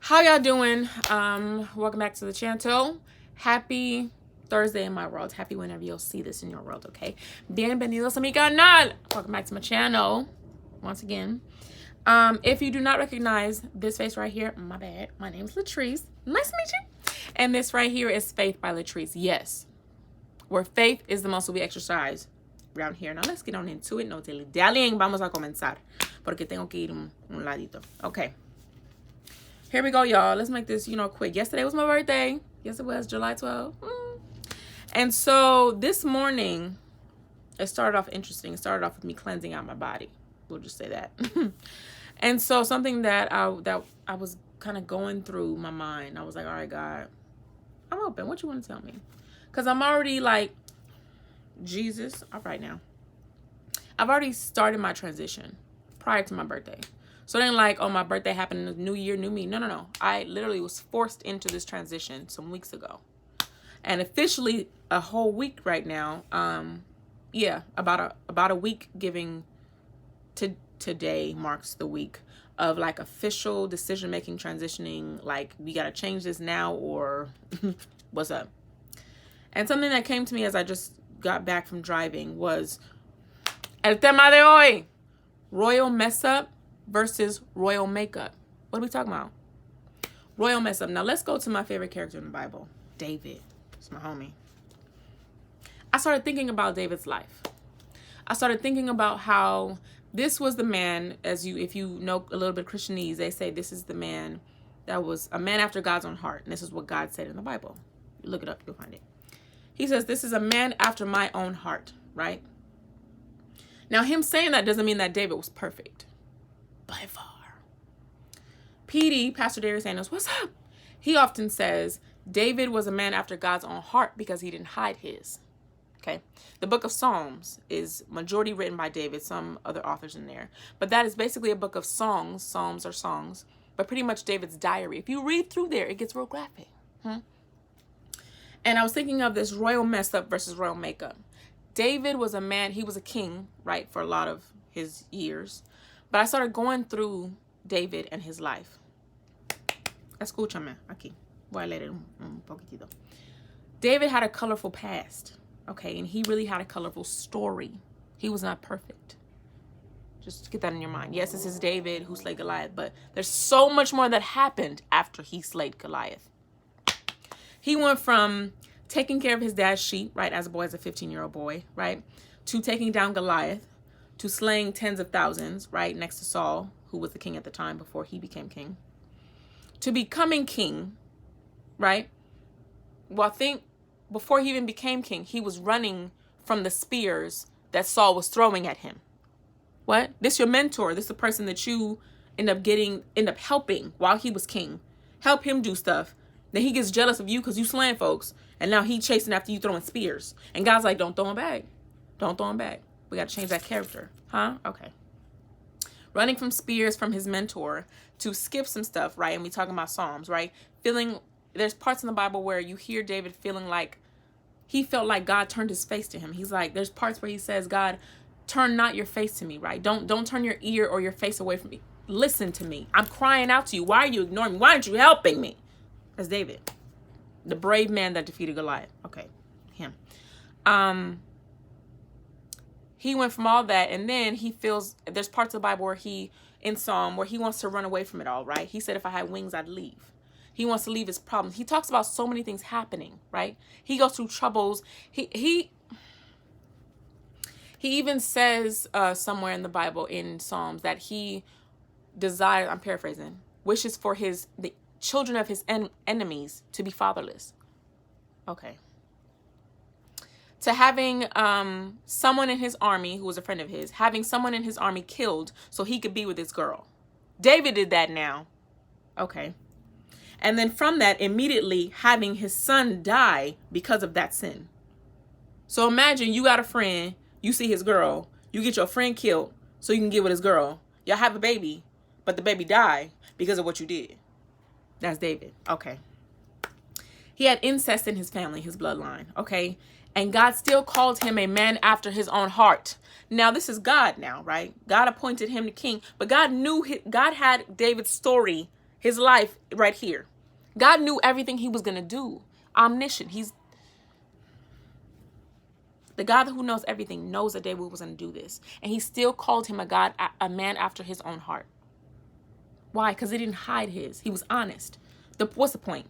How y'all doing? Welcome back to the channel. Happy Thursday in my world. Happy whenever you'll see this in your world, okay? Bienvenidos a mi canal. Welcome back to my channel once again. If you do not recognize this face right here, my bad. My name is Latrice. Nice to meet you. And this right here is Faith by Latrice. Yes, where faith is the muscle we exercise around here. Now let's get on into it. No dilly-dallying. Vamos a comenzar. Porque tengo que ir un ladito. Okay. Here we go, y'all. Let's make this, quick. Yesterday was my birthday. Yes, it was July 12th. And so this morning, it started off interesting. It started off with me cleansing out my body. We'll just say that. And so something that I was kind of going through my mind. I was like, all right, God, I'm open. What you want to tell me? Because I'm already like, Jesus, all right now. I've already started my transition prior to my birthday. So then like, oh, my birthday happened, the new year, new me. No. I literally was forced into this transition some weeks ago. And officially a whole week right now. About a week giving to today marks the week of like official decision-making, transitioning. Like, we got to change this now or what's up? And something that came to me as I just got back from driving was el tema de hoy, royal mess up versus royal makeup. What are we talking about? Royal mess up. Now let's go to my favorite character in the Bible, David. It's my homie. I started thinking about David's life. I started thinking about how this was the man, if you know a little bit of Christianese, they say this is the man that was a man after God's own heart. And this is what God said in the Bible. You look it up, you'll find it. He says, this is a man after my own heart, right? Now, him saying that doesn't mean that David was perfect. By far. PD, Pastor Darius Sanders, what's up? He often says David was a man after God's own heart because he didn't hide his. Okay. The book of Psalms is majority written by David, some other authors in there. But that is basically a book of songs. Psalms are songs. But pretty much David's diary. If you read through there, it gets real graphic. And I was thinking of this royal mess up versus royal makeup. David was a man, he was a king, right, for a lot of his years. But I started going through David and his life. Escúchame aquí. Voy a leer un poquitito. David had a colorful past, okay? And he really had a colorful story. He was not perfect. Just get that in your mind. Yes, this is David who slayed Goliath, but there's so much more that happened after he slayed Goliath. He went from taking care of his dad's sheep, right, as a boy, as a 15-year-old boy, right, to taking down Goliath, to slaying tens of thousands, right, next to Saul, who was the king at the time before he became king, to becoming king, right? Well, I think before he even became king, he was running from the spears that Saul was throwing at him. What? This your mentor. This is the person that you end up helping while he was king. Help him do stuff. Then he gets jealous of you because you slaying folks, and now he chasing after you throwing spears. And God's like, don't throw him back. Don't throw him back. We got to change that character. Huh? Okay. Running from spears from his mentor to skip some stuff, right? And we talking about Psalms, right? There's parts in the Bible where you hear David feeling like he felt like God turned his face to him. He's like, there's parts where he says, God, turn not your face to me, right? Don't turn your ear or your face away from me. Listen to me. I'm crying out to you. Why are you ignoring me? Why aren't you helping me? That's David, the brave man that defeated Goliath. Okay, him. He went from all that, and then he feels, there's parts of the Bible where in Psalm, where he wants to run away from it all, right? He said, if I had wings, I'd leave. He wants to leave his problems. He talks about so many things happening, right? He goes through troubles. He even says somewhere in the Bible, in Psalms, that he desires, I'm paraphrasing, wishes for the children of his enemies to be fatherless. Okay. To having someone in his army who was a friend of his, having someone in his army killed so he could be with his girl. David did that now. Okay. And then from that, immediately having his son die because of that sin. So imagine you got a friend, you see his girl, you get your friend killed so you can get with his girl. Y'all have a baby, but the baby died because of what you did. That's David. Okay. He had incest in his family, his bloodline. Okay. And God still called him a man after his own heart. Now, this is God now, right? God appointed him the king, but God knew God had David's story His life right here. God knew everything he was going to do. Omniscient. He's the God who knows everything, knows that David was going to do this. And he still called him a man after his own heart. Why? Because he didn't hide his. He was honest. What's the point?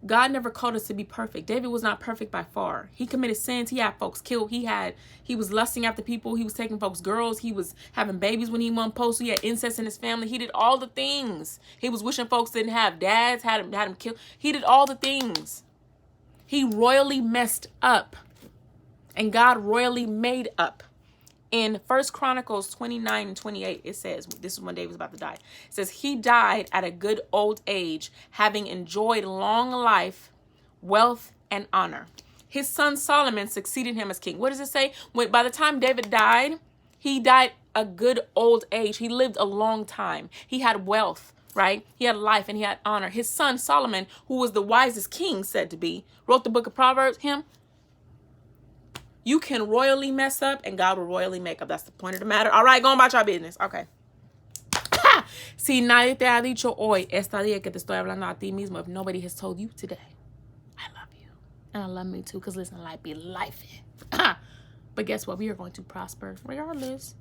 God never called us to be perfect. David was not perfect by far. He committed sins. He had folks killed. He was lusting after people. He was taking folks' girls. He was having babies when he wasn't supposed to. He had incest in his family. He did all the things. He was wishing folks didn't have dads, had him killed. He did all the things. He royally messed up. And God royally made up. In 1 Chronicles 29 and 28, it says, this is when David was about to die. It says, he died at a good old age, having enjoyed long life, wealth, and honor. His son Solomon succeeded him as king. What does it say? By the time David died, he died a good old age. He lived a long time. He had wealth, right? He had life and he had honor. His son Solomon, who was the wisest king said to be, wrote the book of Proverbs. You can royally mess up and God will royally make up. That's the point of the matter. All right, go on about your business. Okay. Si nadie te ha dicho hoy, esta día que te estoy hablando a ti mismo, if nobody has told you today, I love you. And I love me too, because listen, life be life. But guess what? We are going to prosper regardless.